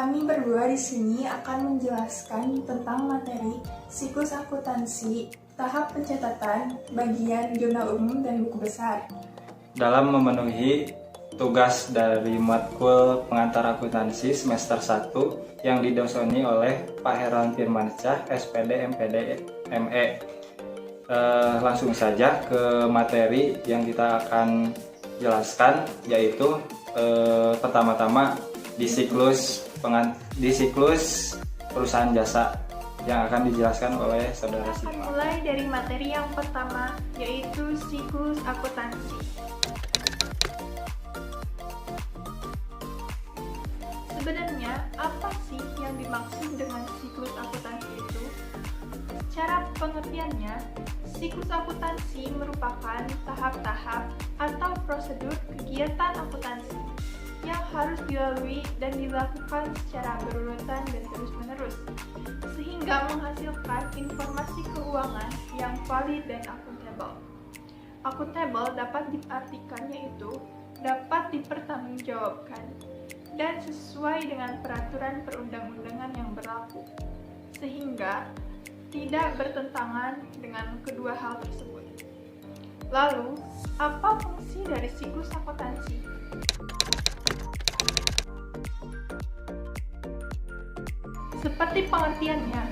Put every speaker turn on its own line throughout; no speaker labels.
Kami berdua di sini akan menjelaskan tentang materi siklus akuntansi, tahap pencatatan, bagian jurnal umum dan buku besar.
Dalam memenuhi tugas dari matkul pengantar akuntansi semester 1 yang didosoni oleh Pak Herlan Firmansyah, SPD, MPD, ME. Langsung saja ke materi yang kita akan jelaskan, yaitu pertama-tama di siklus perusahaan jasa yang akan dijelaskan oleh saudara
Kita
Siva.
akan mulai dari materi yang pertama, yaitu siklus akuntansi. Sebenarnya, apa sih yang dimaksud dengan siklus akuntansi itu? Cara pengertiannya, siklus akuntansi merupakan tahap-tahap atau prosedur kegiatan akuntansi yang harus dilalui dan dilakukan secara berurutan dan terus-menerus, sehingga menghasilkan informasi keuangan yang valid dan akuntabel. Akuntabel dapat diartikan yaitu dapat dipertanggungjawabkan dan sesuai dengan peraturan perundang-undangan yang berlaku, sehingga tidak bertentangan dengan kedua hal tersebut. Lalu, apa fungsi dari siklus akuntansi? Seperti pengertiannya,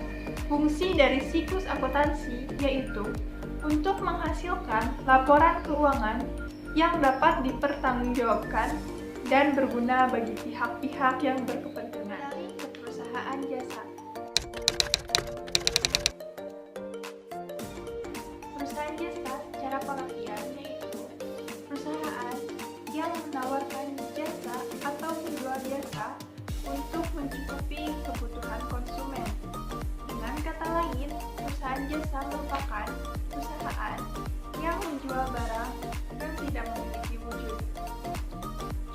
fungsi dari siklus akuntansi yaitu untuk menghasilkan laporan keuangan yang dapat dipertanggungjawabkan dan berguna bagi pihak-pihak yang berkepentingan. Dari ke perusahaan jasa. Perusahaan jasa secara pengertian yaitu perusahaan yang menawarkan jasa atau menjual jasa untuk mencukupi kebutuhan konsumen. Dengan kata lain, perusahaan jasa merupakan perusahaan yang menjual barang yang tidak memiliki wujud.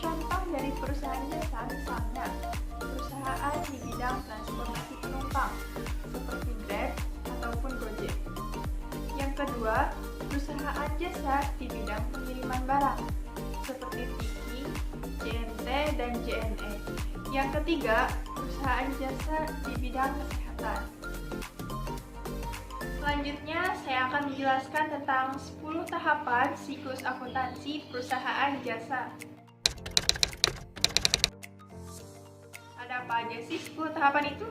Contoh dari perusahaan jasa misalnya, perusahaan di bidang transportasi penumpang, seperti Grab ataupun Gojek. Yang kedua, perusahaan jasa di bidang pengiriman barang, seperti Tiki, JNT, dan JNE. Yang ketiga, perusahaan jasa di bidang kesehatan. Selanjutnya, saya akan menjelaskan tentang 10 tahapan siklus akuntansi perusahaan jasa. Ada apa aja sih 10 tahapan itu?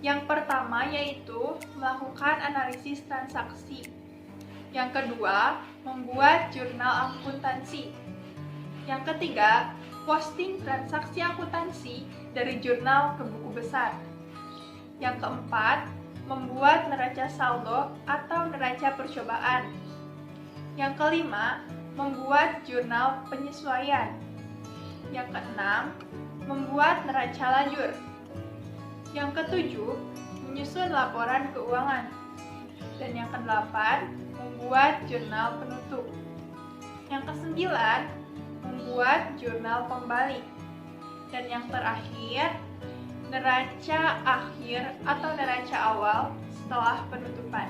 Yang pertama yaitu melakukan analisis transaksi. Yang kedua, membuat jurnal akuntansi. Yang ketiga, posting transaksi akuntansi dari jurnal ke buku besar. Yang keempat, membuat neraca saldo atau neraca percobaan. Yang kelima, membuat jurnal penyesuaian. Yang keenam, membuat neraca lajur. Yang ketujuh, menyusun laporan keuangan. Dan yang kedelapan, membuat jurnal penutup. Yang kesembilan, membuat jurnal pembalik. Dan yang terakhir, neraca akhir atau neraca awal setelah penutupan.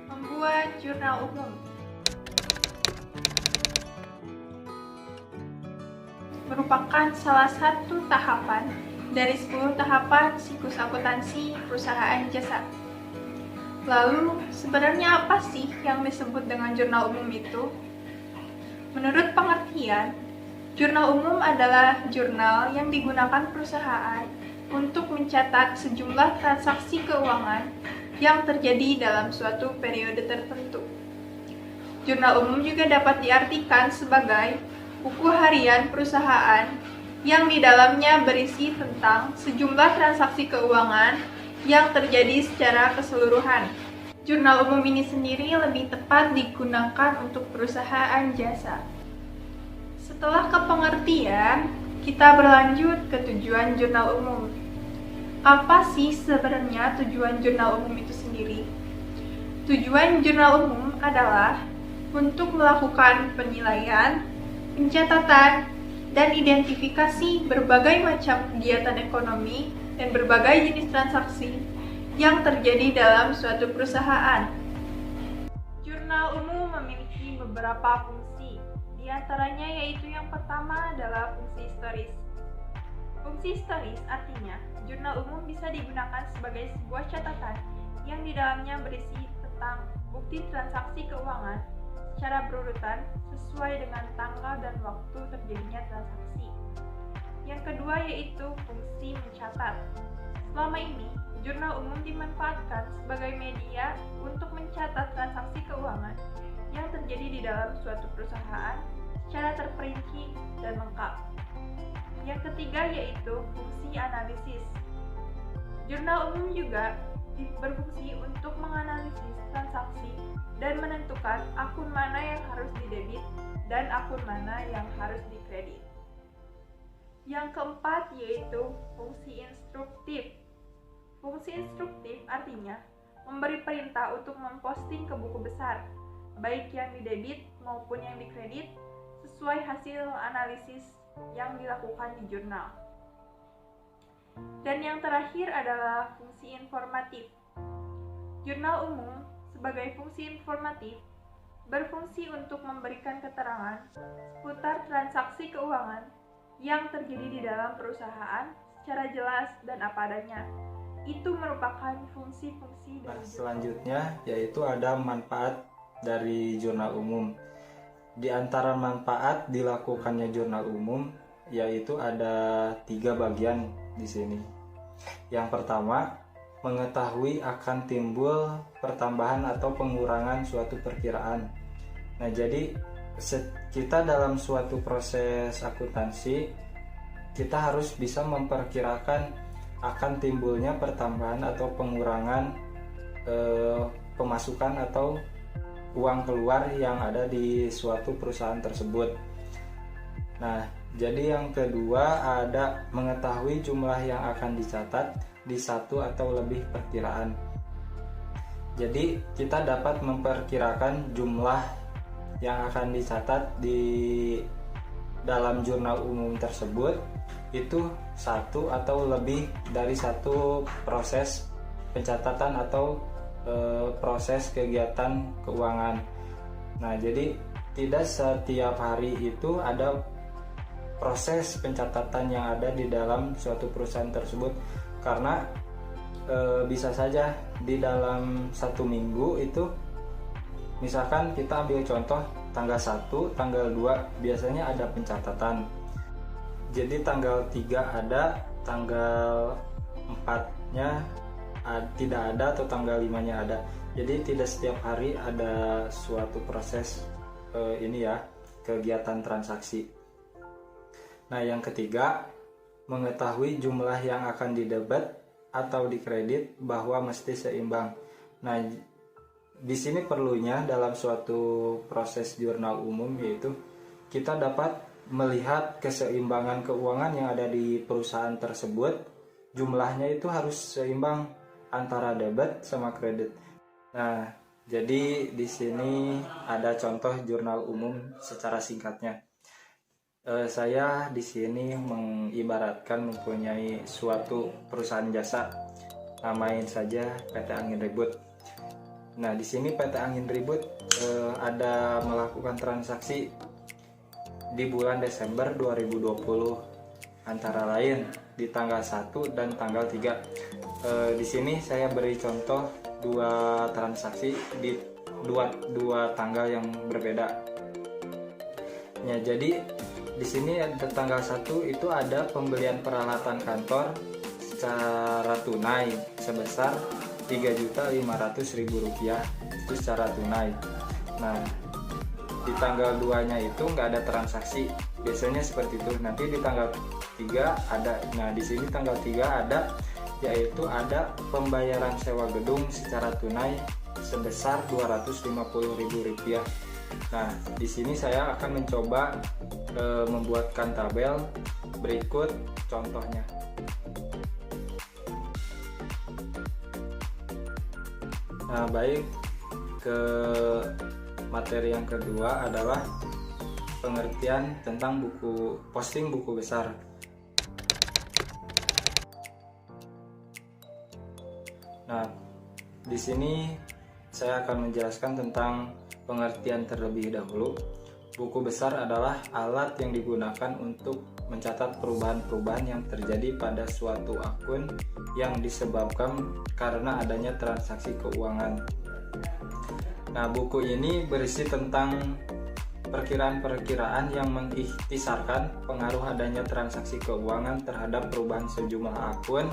Membuat jurnal umum. Merupakan salah satu tahapan dari 10 tahapan siklus akuntansi perusahaan jasa. Lalu, sebenarnya apa sih yang disebut dengan jurnal umum itu? Menurut pengertian, jurnal umum adalah jurnal yang digunakan perusahaan untuk mencatat sejumlah transaksi keuangan yang terjadi dalam suatu periode tertentu. Jurnal umum juga dapat diartikan sebagai buku harian perusahaan yang di dalamnya berisi tentang sejumlah transaksi keuangan yang terjadi secara keseluruhan. Jurnal umum ini sendiri lebih tepat digunakan untuk perusahaan jasa. Setelah kepengertian, kita berlanjut ke tujuan jurnal umum. Apa sih sebenarnya tujuan jurnal umum itu sendiri? Tujuan jurnal umum adalah untuk melakukan penilaian, pencatatan, dan identifikasi berbagai macam kegiatan ekonomi dan berbagai jenis transaksi yang terjadi dalam suatu perusahaan. Jurnal umum memiliki beberapa fungsi, di antaranya yaitu yang pertama adalah fungsi historis. Fungsi historis artinya jurnal umum bisa digunakan sebagai sebuah catatan yang di dalamnya berisi tentang bukti transaksi keuangan secara berurutan sesuai dengan tanggal dan waktu terjadinya transaksi. Yang kedua yaitu fungsi mencatat. Selama ini, jurnal umum dimanfaatkan sebagai media untuk mencatat transaksi keuangan yang terjadi di dalam suatu perusahaan secara terperinci dan lengkap. Yang ketiga yaitu fungsi analisis. Jurnal umum juga berfungsi untuk menganalisis transaksi dan menentukan akun mana yang harus didebit dan akun mana yang harus dikredit. Yang keempat yaitu fungsi instruktif. Fungsi instruktif artinya memberi perintah untuk memposting ke buku besar, baik yang didebit maupun yang dikredit, sesuai hasil analisis yang dilakukan di jurnal. Dan yang terakhir adalah fungsi informatif. Jurnal umum sebagai fungsi informatif berfungsi untuk memberikan keterangan seputar transaksi keuangan yang terjadi di dalam perusahaan secara jelas dan apa adanya. Itu merupakan fungsi-fungsi dari
Selanjutnya yaitu ada manfaat dari jurnal umum. Di antara manfaat dilakukannya jurnal umum yaitu ada 3 bagian di sini. Yang pertama, mengetahui akan timbul pertambahan atau pengurangan suatu perkiraan. Nah, jadi kita dalam suatu proses akuntansi, kita harus bisa memperkirakan akan timbulnya pertambahan atau pengurangan pemasukan atau uang keluar yang ada di suatu perusahaan tersebut. Nah, jadi yang kedua ada mengetahui jumlah yang akan dicatat di satu atau lebih perkiraan. Jadi kita dapat memperkirakan jumlah yang akan dicatat di dalam jurnal umum tersebut itu satu atau lebih dari satu proses pencatatan atau proses kegiatan keuangan. Nah, jadi tidak setiap hari itu ada proses pencatatan yang ada di dalam suatu perusahaan tersebut, karena bisa saja di dalam 1 minggu itu, misalkan kita ambil contoh tanggal 1, tanggal 2 biasanya ada pencatatan, jadi tanggal 3 ada, tanggal 4-nya tidak ada, atau tanggal 5-nya ada. Jadi tidak setiap hari ada suatu proses kegiatan transaksi. Nah, yang ketiga, mengetahui jumlah yang akan didebet atau dikredit bahwa mesti seimbang. Nah, di sini perlunya dalam suatu proses jurnal umum yaitu kita dapat melihat keseimbangan keuangan yang ada di perusahaan tersebut. Jumlahnya itu harus seimbang antara debit sama kredit. Nah, jadi di sini ada contoh jurnal umum secara singkatnya. Saya di sini mengibaratkan mempunyai suatu perusahaan jasa, namain saja PT Angin Ribut. Nah, di sini PT Angin Ribut ada melakukan transaksi di bulan Desember 2020, antara lain di tanggal 1 dan tanggal 3. Di sini saya beri contoh 2 transaksi di dua tanggal yang berbeda. Ya, jadi di sini ada tanggal 1 itu ada pembelian peralatan kantor secara tunai sebesar Rp3.500.000 itu secara tunai. Nah, di tanggal 2-nya itu nggak ada transaksi, biasanya seperti itu. Nanti di tanggal 3 ada. Nah, di sini tanggal 3 ada, yaitu ada pembayaran sewa gedung secara tunai sebesar Rp250.000. Nah, di sini saya akan mencoba membuatkan tabel berikut contohnya. Nah, baik, ke materi yang kedua adalah pengertian tentang posting buku besar. Nah, di sini saya akan menjelaskan tentang pengertian terlebih dahulu. Buku besar adalah alat yang digunakan untuk mencatat perubahan-perubahan yang terjadi pada suatu akun yang disebabkan karena adanya transaksi keuangan. Nah, buku ini berisi tentang perkiraan-perkiraan yang mengikhtisarkan pengaruh adanya transaksi keuangan terhadap perubahan sejumlah akun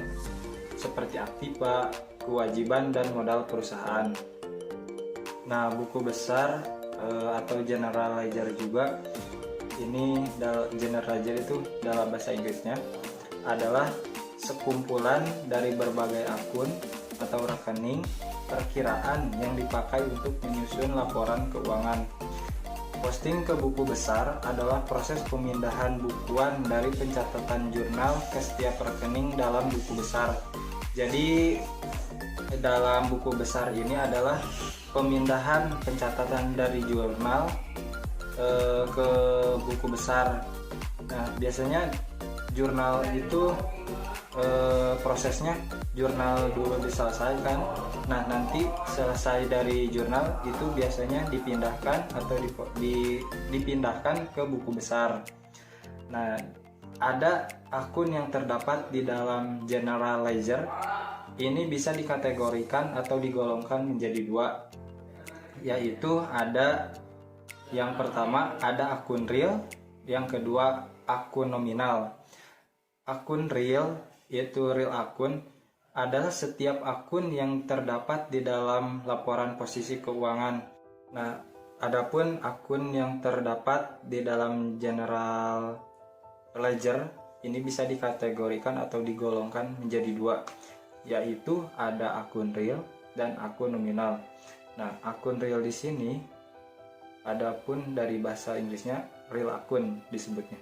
seperti aktiva, kewajiban, dan modal perusahaan. Nah, buku besar atau general ledger juga, ini general ledger itu dalam bahasa Inggrisnya adalah sekumpulan dari berbagai akun atau rekening perkiraan yang dipakai untuk menyusun laporan keuangan. Posting ke buku besar adalah proses pemindahan bukuan dari pencatatan jurnal ke setiap rekening dalam buku besar. Jadi dalam buku besar ini adalah pemindahan pencatatan dari jurnal ke buku besar. Nah, biasanya jurnal itu prosesnya jurnal dulu diselesaikan. Nah, nanti selesai dari jurnal itu biasanya dipindahkan atau dipindahkan ke buku besar. Nah, ada akun yang terdapat di dalam general ledger. Ini bisa dikategorikan atau digolongkan menjadi dua, yaitu ada yang pertama ada akun real, yang kedua akun nominal. Akun real yaitu real akun adalah setiap akun yang terdapat di dalam laporan posisi keuangan. Nah, adapun akun yang terdapat di dalam general ledger ini bisa dikategorikan atau digolongkan menjadi dua, yaitu ada akun real dan akun nominal. Nah, akun real di sini adapun dari bahasa Inggrisnya real akun disebutnya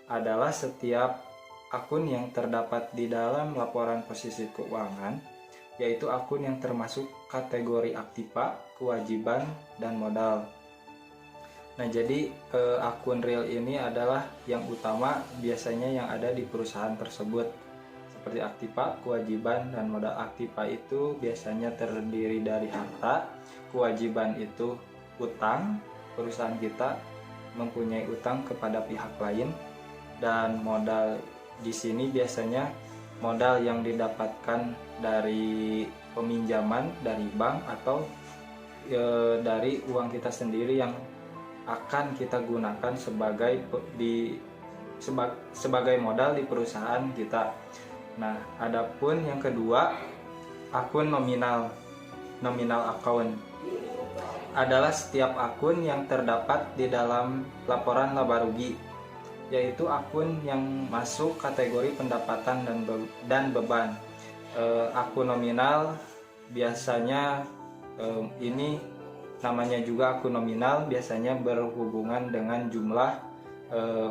adalah setiap akun yang terdapat di dalam laporan posisi keuangan, yaitu akun yang termasuk kategori aktiva, kewajiban, dan modal. Nah, jadi akun real ini adalah yang utama biasanya yang ada di perusahaan tersebut, seperti aktiva, kewajiban, dan modal. Aktiva itu biasanya terdiri dari harta, kewajiban itu utang, perusahaan kita mempunyai utang kepada pihak lain, dan modal di sini biasanya modal yang didapatkan dari peminjaman dari bank atau dari uang kita sendiri yang akan kita gunakan sebagai modal di perusahaan kita. Nah, adapun yang kedua, akun nominal account adalah setiap akun yang terdapat di dalam laporan laba rugi, yaitu akun yang masuk kategori pendapatan dan beban. Akun nominal biasanya ini namanya juga akun nominal, biasanya berhubungan dengan jumlah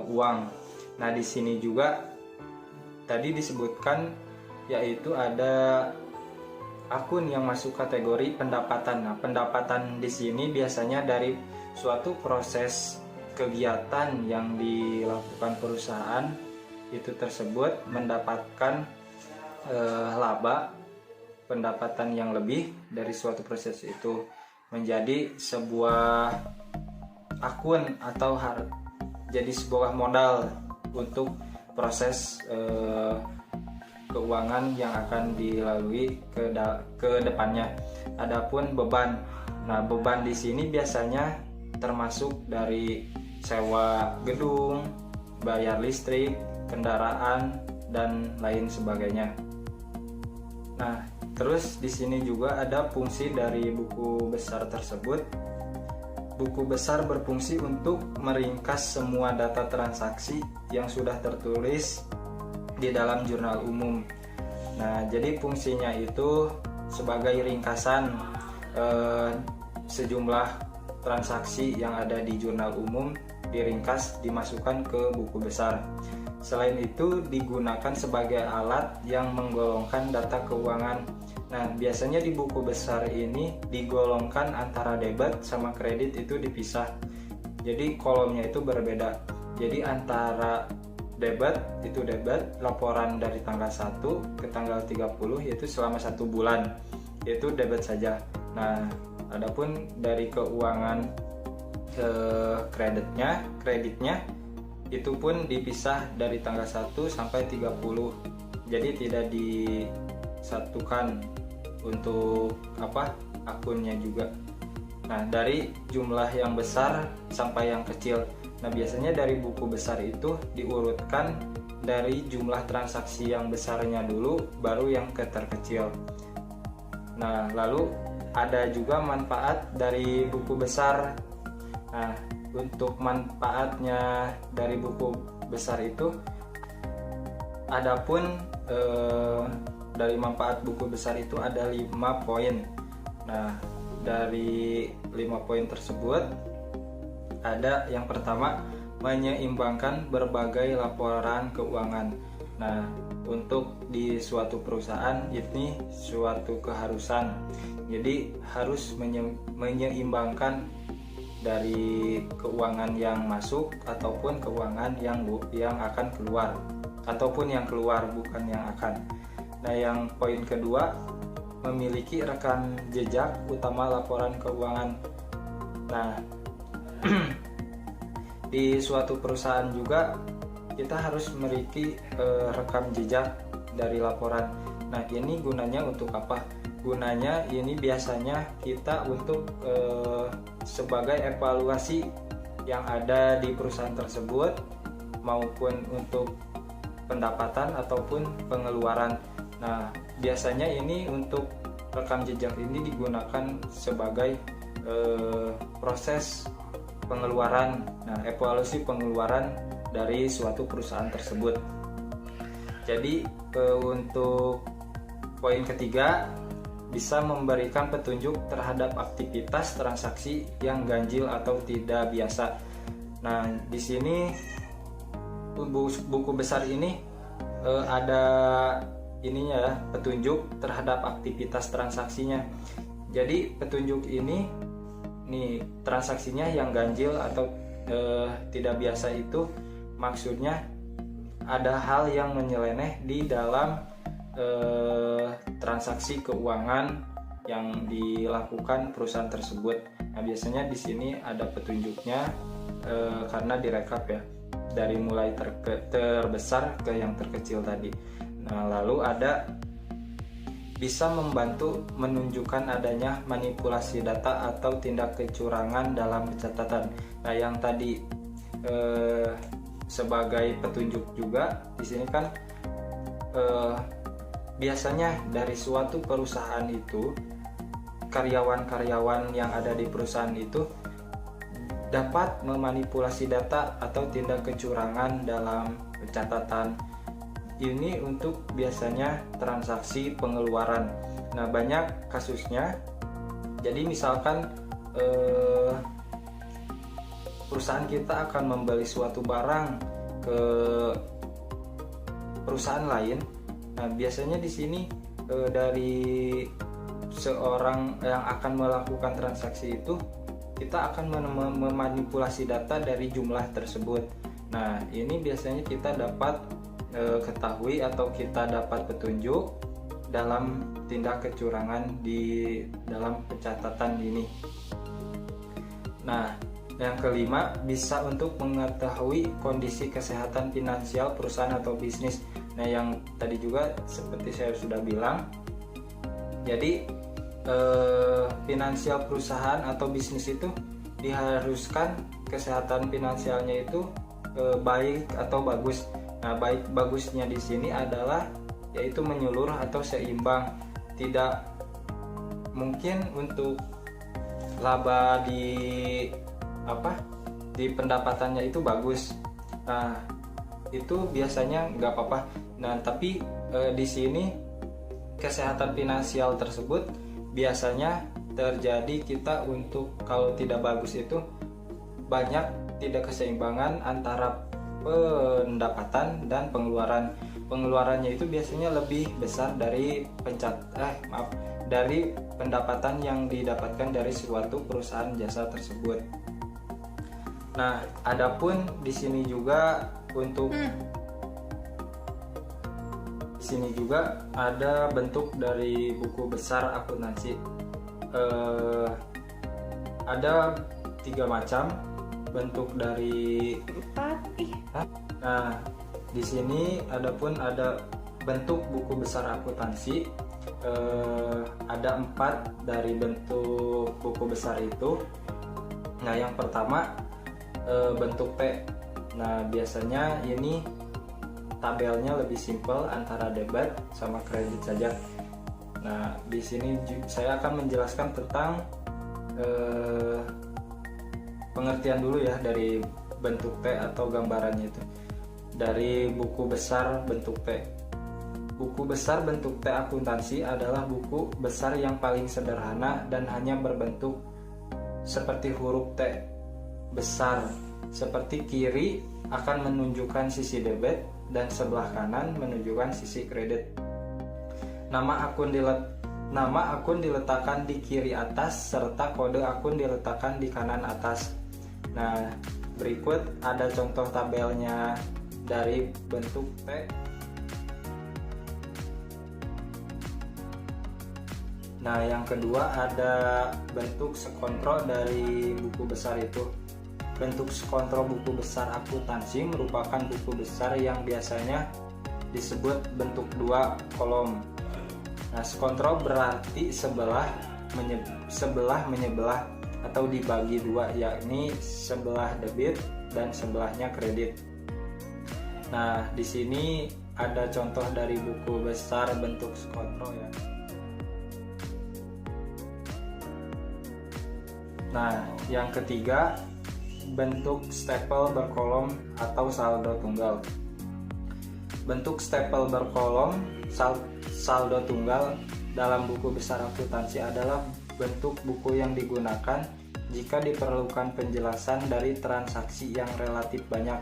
uang. Nah, di sini juga tadi disebutkan yaitu ada akun yang masuk kategori pendapatan. Nah, pendapatan di sini biasanya dari suatu proses kegiatan yang dilakukan perusahaan itu tersebut mendapatkan laba, pendapatan yang lebih dari suatu proses itu menjadi sebuah akun atau jadi sebuah modal untuk proses keuangan yang akan dilalui ke depannya. Adapun beban, nah beban di sini biasanya termasuk dari sewa gedung, bayar listrik, kendaraan, dan lain sebagainya. Nah, terus di sini juga ada fungsi dari buku besar tersebut. Buku besar berfungsi untuk meringkas semua data transaksi yang sudah tertulis di dalam jurnal umum. Nah, jadi fungsinya itu sebagai ringkasan sejumlah transaksi yang ada di jurnal umum, diringkas dimasukkan ke buku besar. Selain itu digunakan sebagai alat yang menggolongkan data keuangan. Nah, biasanya di buku besar ini digolongkan antara debit sama kredit itu dipisah. Jadi kolomnya itu berbeda. Jadi antara debit itu debit laporan dari tanggal 1 ke tanggal 30 yaitu selama 1 bulan, yaitu debit saja. Nah, adapun dari keuangan kreditnya itu pun dipisah dari tanggal 1 sampai 30. Jadi tidak disatukan untuk akunnya juga. Nah, dari jumlah yang besar sampai yang kecil. Nah, biasanya dari buku besar itu diurutkan dari jumlah transaksi yang besarnya dulu, baru yang ke terkecil. Nah, lalu ada juga manfaat dari buku besar. Nah, untuk manfaatnya dari buku besar itu, adapun dari manfaat buku besar itu ada 5 poin. Nah, dari 5 poin tersebut ada yang pertama, menyeimbangkan berbagai laporan keuangan. Nah, untuk di suatu perusahaan ini suatu keharusan. Jadi harus menyeimbangkan dari keuangan yang masuk ataupun keuangan yang akan keluar, ataupun yang keluar bukan yang akan. Nah, yang poin kedua, memiliki rekam jejak utama laporan keuangan. Nah, di suatu perusahaan juga kita harus memiliki rekam jejak dari laporan. Nah, ini gunanya untuk apa? Gunanya ini biasanya kita untuk sebagai evaluasi yang ada di perusahaan tersebut, maupun untuk pendapatan ataupun pengeluaran. Nah, biasanya ini untuk rekam jejak ini digunakan sebagai proses pengeluaran. Nah, evaluasi pengeluaran dari suatu perusahaan tersebut. Jadi untuk poin ketiga, bisa memberikan petunjuk terhadap aktivitas transaksi yang ganjil atau tidak biasa. Nah, di sini buku besar ini ada ininya ya, petunjuk terhadap aktivitas transaksinya. Jadi petunjuk ini nih, transaksinya yang ganjil atau tidak biasa itu maksudnya ada hal yang menyeleneh di dalam transaksi keuangan yang dilakukan perusahaan tersebut. Nah, biasanya di sini ada petunjuknya karena direkap ya, dari mulai terbesar ke yang terkecil tadi. Nah, lalu ada bisa membantu menunjukkan adanya manipulasi data atau tindak kecurangan dalam pencatatan. Nah, yang tadi sebagai petunjuk juga di sini kan biasanya dari suatu perusahaan itu, karyawan-karyawan yang ada di perusahaan itu dapat memanipulasi data atau tindak kecurangan dalam pencatatan. Ini untuk biasanya transaksi pengeluaran. Nah, banyak kasusnya. Jadi misalkan perusahaan kita akan membeli suatu barang ke perusahaan lain. Nah, biasanya di sini dari seorang yang akan melakukan transaksi itu, kita akan memanipulasi data dari jumlah tersebut. Nah, ini biasanya kita dapat ketahui atau kita dapat petunjuk dalam tindak kecurangan di dalam pencatatan ini. Nah, yang kelima, bisa untuk mengetahui kondisi kesehatan finansial perusahaan atau bisnis. Nah, yang tadi juga seperti saya sudah bilang, jadi finansial perusahaan atau bisnis itu diharuskan kesehatan finansialnya itu baik atau bagus. Nah, baik bagusnya di sini adalah yaitu menyeluruh atau seimbang. Tidak mungkin untuk laba di pendapatannya itu bagus. Nah, itu biasanya nggak apa-apa. Nah, tapi di sini kesehatan finansial tersebut biasanya terjadi kita untuk kalau tidak bagus itu banyak tidak keseimbangan antara pendapatan dan pengeluaran. Pengeluarannya itu biasanya lebih besar dari dari pendapatan yang didapatkan dari suatu perusahaan jasa tersebut. Nah, adapun di sini juga untuk di sini juga ada bentuk dari buku besar akuntansi. Ada 3 macam. bentuk dari Nah, di sini ada bentuk buku besar akuntansi. Ada 4 dari bentuk buku besar itu. Nah, yang pertama bentuk P. Nah, biasanya ini tabelnya lebih simpel antara debit sama kredit saja. Nah, di sini saya akan menjelaskan tentang pengertian dulu ya dari bentuk P atau gambarannya itu. Dari buku besar bentuk P. Buku besar bentuk P akuntansi adalah buku besar yang paling sederhana dan hanya berbentuk seperti huruf T besar. Seperti kiri akan menunjukkan sisi debit dan sebelah kanan menunjukkan sisi kredit. Nama akun diletakkan di kiri atas serta kode akun diletakkan di kanan atas. Nah, berikut ada contoh tabelnya dari bentuk T. Nah, yang kedua ada bentuk sekontro dari buku besar itu. Bentuk sekontro buku besar akuntansi merupakan buku besar yang biasanya disebut bentuk 2 kolom. Nah, sekontro berarti sebelah menyebelah atau dibagi 2, yakni sebelah debit dan sebelahnya kredit. Nah, di sini ada contoh dari buku besar bentuk sekontro ya. Nah, yang ketiga bentuk stapel berkolom atau saldo tunggal. Bentuk stapel berkolom saldo tunggal dalam buku besar akuntansi adalah bentuk buku yang digunakan jika diperlukan penjelasan dari transaksi yang relatif banyak.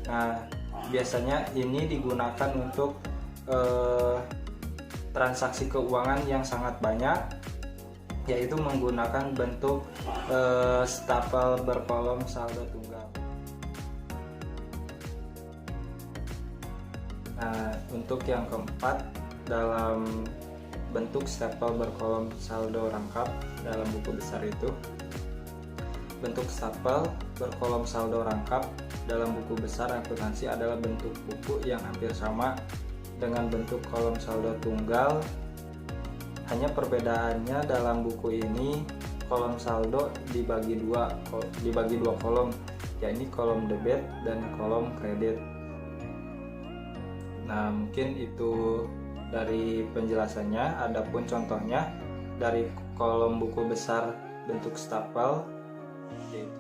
Nah, biasanya ini digunakan untuk transaksi keuangan yang sangat banyak, yaitu menggunakan bentuk stapel berkolom saldo tunggal. Nah, untuk yang keempat, dalam bentuk stapel berkolom saldo rangkap dalam buku besar itu, bentuk stapel berkolom saldo rangkap dalam buku besar akuntansi adalah bentuk buku yang hampir sama dengan bentuk kolom saldo tunggal. Hanya perbedaannya dalam buku ini kolom saldo dibagi dua kolom, yakni kolom debit dan kolom kredit. Nah, mungkin itu dari penjelasannya. Adapun contohnya dari kolom buku besar bentuk stapel, yaitu